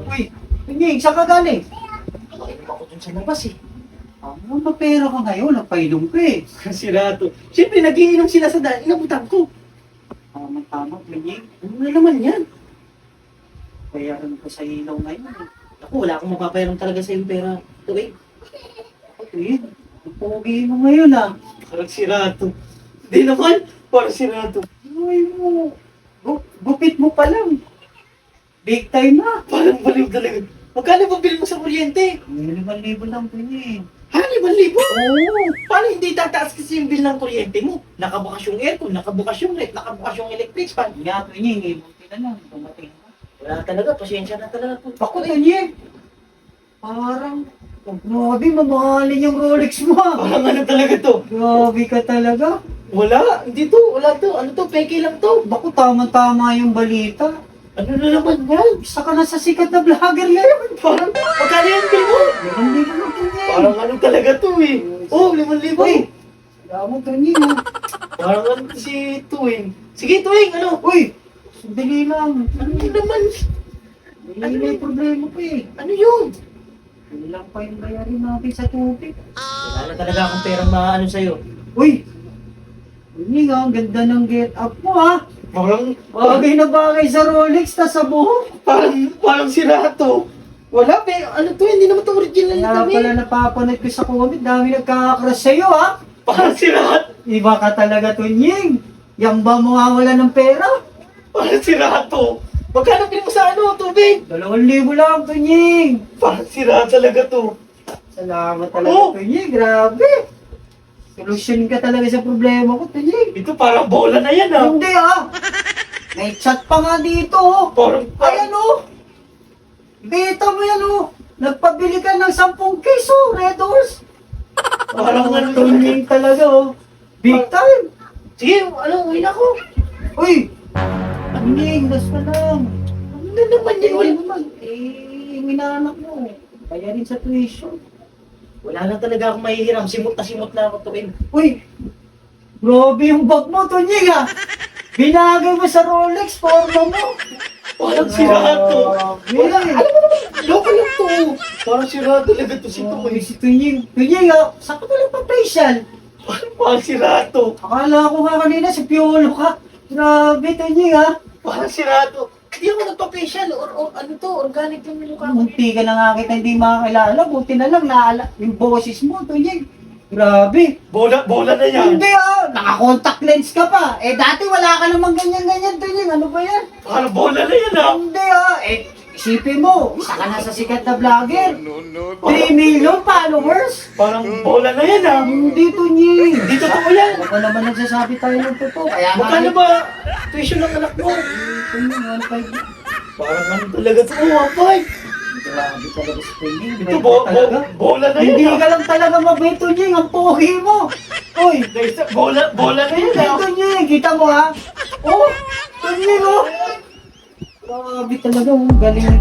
Uy, Tunying, saan ka galing? Nakainom ako dun sa labas eh. Ano, mapera ka ngayon, napainom ka eh. Sirato. Siyempre, nagiinom sila sa daan. Inabutan ko. Tama, Tunying. Ano na naman yan? Bayaran ko sa ilaw ngayon eh. Ako, wala akong mapapayaran talaga sa yung pera. Ito eh. Tunying, ang pogi mo ngayon ah. Parang sirato. Hindi naman. Parang sirato. Uy mo, gupit mo pa lang. Big time na. Parang baliw talaga. Magkano ba bill mo sa kuryente? 5,000 lang, Tunying. Ha? 5,000? Oo. Paano hindi tataas kasi yung bill ng kuryente mo? Nakabukas yung aircon, nakabukas yung ref, nakabukas yung electric fan. Nga, Tunying, eh, buti na lang, dumating ka. Wala talaga, pasensya na talaga po. Ako, Tunying, parang, grabe, mamahalin yung Rolex mo ah. Parang ano talaga to? Grabe ka talaga. Wala, hindi to, wala to. Ano to, peke lang to. Baku, tama-tama yung balita. Ano na naman yan? Isa ka na sa sikat na vlogger ngayon. Parang, magkano yung bill mo? Hindi ko na, Tunying. Parang ano talaga to eh. Oh, 5,000. Uy, wala mo, Tunying ah. Parang ano si Tuwing. Sige, Tuwing, ano? Uy, sandali lang. Ano naman? May problema pa eh. Ano yun? Kulang pa yung bayarin natin sa tubig. Wala na talaga akong perang maano sa'yo. Uy! Tunying ah, ang ganda ng get up mo ah. Parang, Bagay na bagay sa Rolex na sa buhok. parang sirato. Wala, pero ano to, hindi naman to original na Kaya damit. pala napapanood ko sa comment, dami nagkakakrush sa'yo ah. Parang sirato. Iba ka talaga, Tunying. Yan ba mawawala ng pera? Parang sirato. Magkano bill mo sa ano, tubig? 2,000 lang, Tunying. Parang sirato talaga to. Salamat talaga, Oh! Tunying. Grabe. Solusyon ka talaga sa problema ko, Tunying. Ito parang bola na yan ah. Hindi ah. May chat pa nga dito oh. Parang, Ayan oh. Kita mo yan oh. Nagpabili ka ng 10 case oh, Red Horse. Parang ano Tunying talaga oh. Big time. Sige, ano, uwi na ako. Uy! Tunying, das ka lang. Ano na naman yan? Wala, naman. Eh, yung inaanak mo. Bayarin sa tuition. wala na talaga akong mahihiram. Simot na ako tuwing. Uy! Grabe yung bag mo, Tunying ah. Binagay mo sa Rolex, forma mo. Parang sirato. Wala eh. Alam mo naman, loko lang to. Parang sirato talaga to si Uy, Tuwing. si Tunying. Tunying ah, saan ka pala pa-facial? Parang sirato. Akala ko nga kanina si Piolo ka. Grabe, Tunying ah. Parang sirato. Hindi ako nagpa-facial or ano to, organic yung mukha ko. Munti ka na nga kita hindi makakilala. Buti na lang naala yung boses mo, Tunying. Grabe. Bola na yan. Hindi ah, naka-contact lens ka pa. Eh dati wala ka namang ganyan-ganyan, Tunying. Ano ba yan? Parang bola na yan ah. Hindi ah, eh isipin mo, isa ka na sa sikat na vlogger. 3 million followers. Parang bola na yan ah. Hindi, Tunying. Hindi totoo yan. Ako naman nagsasabi tayo ng totoo. Kaya nga, Magkano ba tuition ng anak mo? Tunying, 1.5. Parang ano talaga to, apay. Grabe talaga si Tunying. Ito, May talaga. bola na Hindi yan ka ah. lang talaga mabait, Tunying. Ang pogi mo. Uy, Bola na yan hindi, ah. Tunying. Kita mo ha? Oh, Tunying oh. Grabe talaga. Oh, galing.